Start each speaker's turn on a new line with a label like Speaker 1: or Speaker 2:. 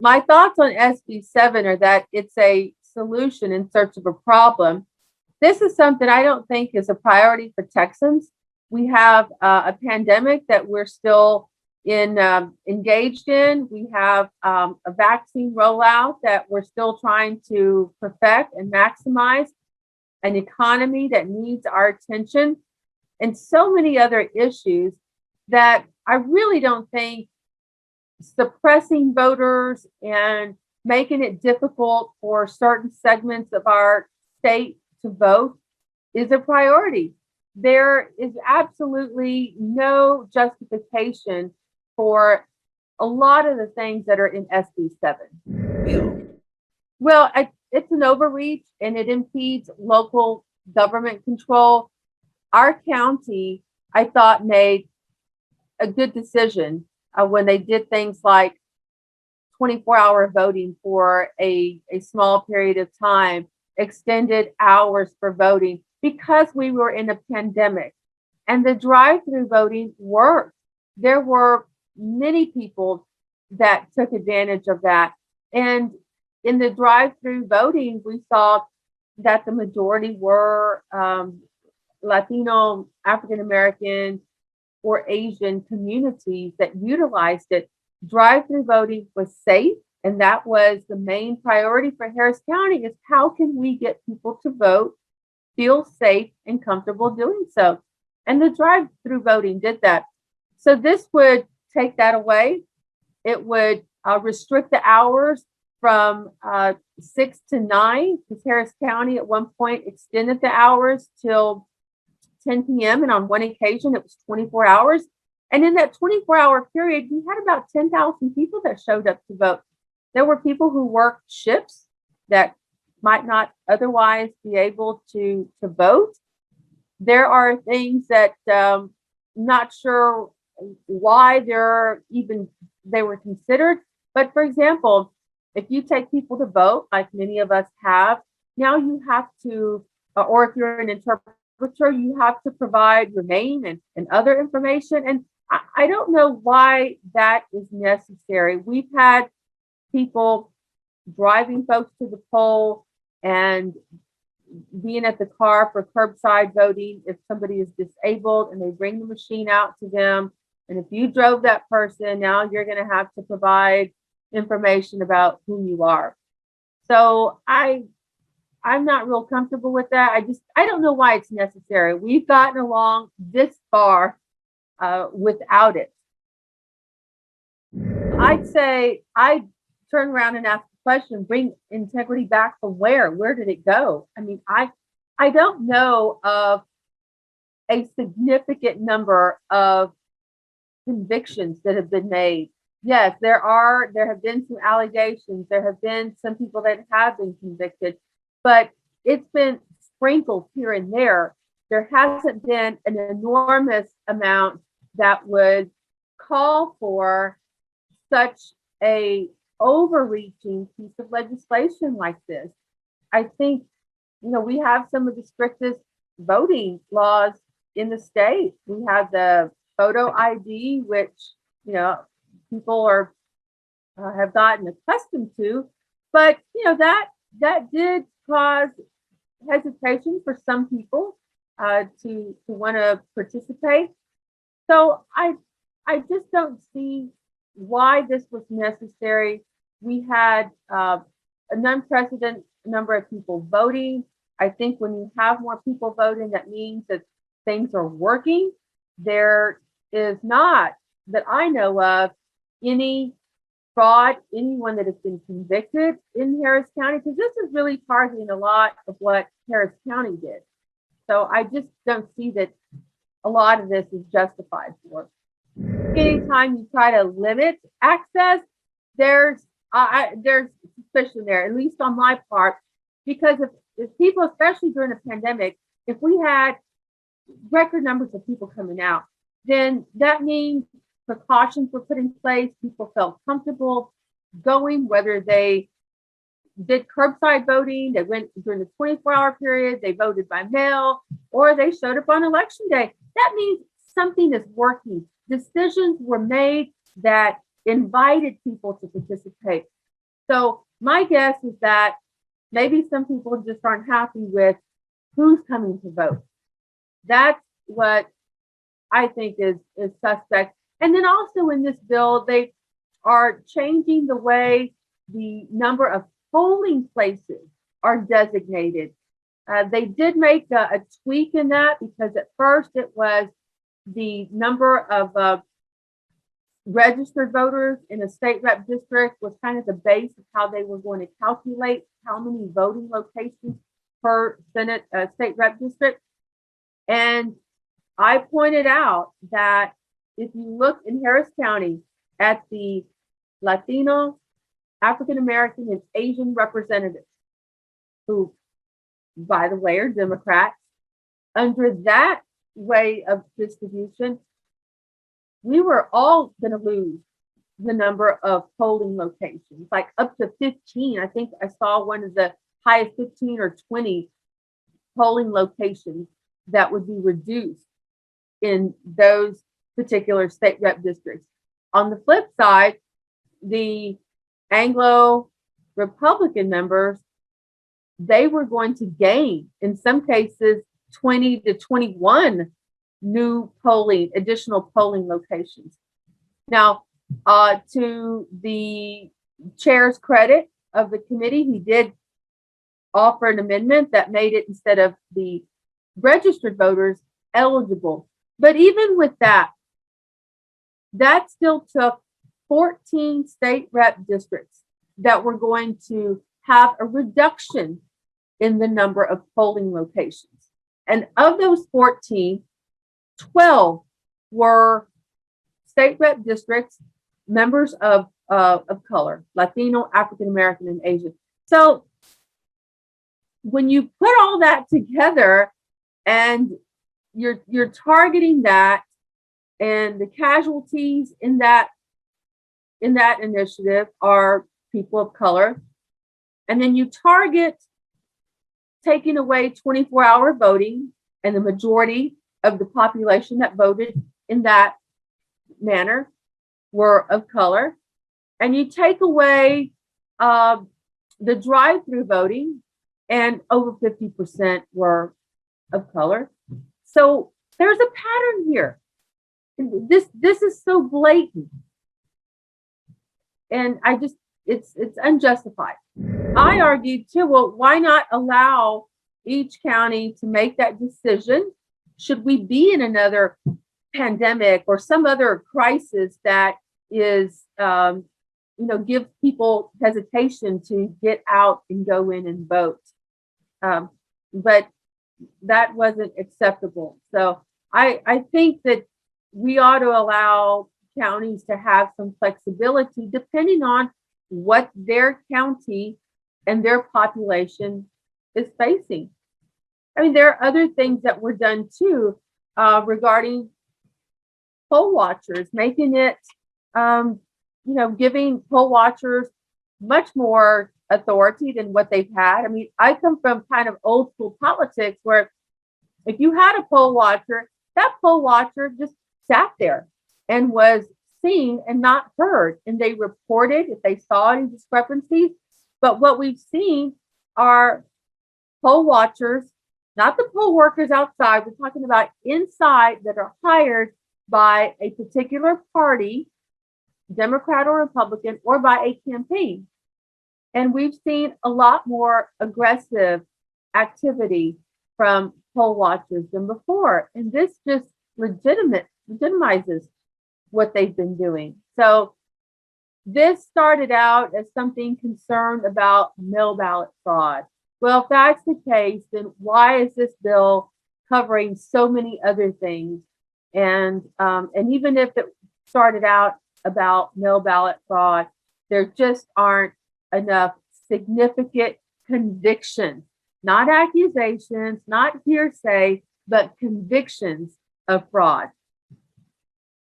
Speaker 1: My thoughts on SB7 are that it's a solution in search of a problem. This is something I don't think is a priority for Texans. We have a pandemic that we're still engaged in. We have a vaccine rollout that we're still trying to perfect and maximize, an economy that needs our attention, and so many other issues that I really don't think suppressing voters and making it difficult for certain segments of our state to vote is a priority. There is absolutely no justification for a lot of the things that are in SB 7. Well, it's an overreach and it impedes local government control. Our county, I thought, made a good decision when they did things like 24-hour voting for a small period of time, extended hours for voting because we were in a pandemic. And the drive-through voting worked. There were many people that took advantage of that. And in the drive-through voting, we saw that the majority were Latino, African American, or Asian communities that utilized it. Drive-through voting was safe, and that was the main priority for Harris County: is how can we get people to vote, feel safe and comfortable doing so. And the drive-through voting did that. So this would take that away. It would restrict the hours from 6 to 9, because Harris County at one point extended the hours till 10 p.m. And on one occasion, it was 24 hours. And in that 24-hour period, we had about 10,000 people that showed up to vote. There were people who worked shifts that might not otherwise be able to vote. There are things that not sure why they were considered. But for example, if you take people to vote, like many of us have, now you have to, or if you're an interpreter, you have to provide your name and other information. And I don't know why that is necessary. We've had people driving folks to the poll and being at the car for curbside voting if somebody is disabled and they bring the machine out to them. And if you drove that person, now you're going to have to provide information about who you are. So I'm not real comfortable with that. I don't know why it's necessary. We've gotten along this far without it. I'd say I'd turn around and ask the question, bring integrity back from where? Where did it go? I mean, I don't know of a significant number of convictions that have been made. Yes, there have been some allegations. There have been some people that have been convicted, but it's been sprinkled here and there. There hasn't been an enormous amount that would call for such a overreaching piece of legislation like this. I think, we have some of the strictest voting laws in the state. We have the photo ID, which, people have gotten accustomed to, but that did cause hesitation for some people to want to participate. So I just don't see why this was necessary. We had an unprecedented number of people voting. I think when you have more people voting, that means that things are working. There is not, that I know of, any fraud, anyone that has been convicted in Harris County, because this is really targeting a lot of what Harris County did. So I just don't see that a lot of this is justified for. Anytime you try to limit access, there's suspicion there, at least on my part, because if people, especially during a pandemic, if we had record numbers of people coming out, then that means precautions were put in place. People felt comfortable going, whether they did curbside voting, they went during the 24-hour period, they voted by mail, or they showed up on election day. That means something is working. Decisions were made that invited people to participate. So my guess is that maybe some people just aren't happy with who's coming to vote. That's what I think is suspect. And then also in this bill, they are changing the way the number of polling places are designated. They did make a tweak in that, because at first it was the number of registered voters in a state rep district was kind of the base of how they were going to calculate how many voting locations per Senate state rep district. And I pointed out that if you look in Harris County at the Latino, African American, and Asian representatives, who, by the way, are Democrats, under that way of distribution, we were all going to lose the number of polling locations, like up to 15. I think I saw one of the highest 15 or 20 polling locations that would be reduced in those particular state rep districts. On the flip side, the Anglo Republican members, they were going to gain, in some cases, 20 to 21 new additional polling locations. Now, to the chair's credit of the committee, he did offer an amendment that made it, instead of the registered voters, eligible. But even with that, that still took 14 state rep districts that were going to have a reduction in the number of polling locations. And of those 14, 12 were state rep districts, members of color, Latino, African American, and Asian. So when you put all that together and you're targeting that, and the casualties in that initiative are people of color, and then you target taking away 24-hour voting, and the majority of the population that voted in that manner were of color, and you take away the drive-through voting, and over 50% were of color. So there's a pattern here. This is so blatant, and it's unjustified. I argued too, well, why not allow each county to make that decision? Should we be in another pandemic or some other crisis that is, gives people hesitation to get out and go in and vote? But that wasn't acceptable. So I think that we ought to allow counties to have some flexibility depending on what their county and their population is facing. I mean, there are other things that were done too regarding poll watchers, making it, giving poll watchers much more authority than what they've had. I mean, I come from kind of old school politics where if you had a poll watcher, that poll watcher just sat there and was seen and not heard. And they reported if they saw any discrepancies. But what we've seen are poll watchers, not the poll workers outside. We're talking about inside, that are hired by a particular party, Democrat or Republican, or by a campaign. And we've seen a lot more aggressive activity from poll watchers than before. And this just legitimizes what they've been doing. So this started out as something concerned about mail ballot fraud. Well, if that's the case, then why is this bill covering so many other things? And even if it started out about mail ballot fraud, there just aren't enough significant convictions, not accusations, not hearsay, but convictions of fraud.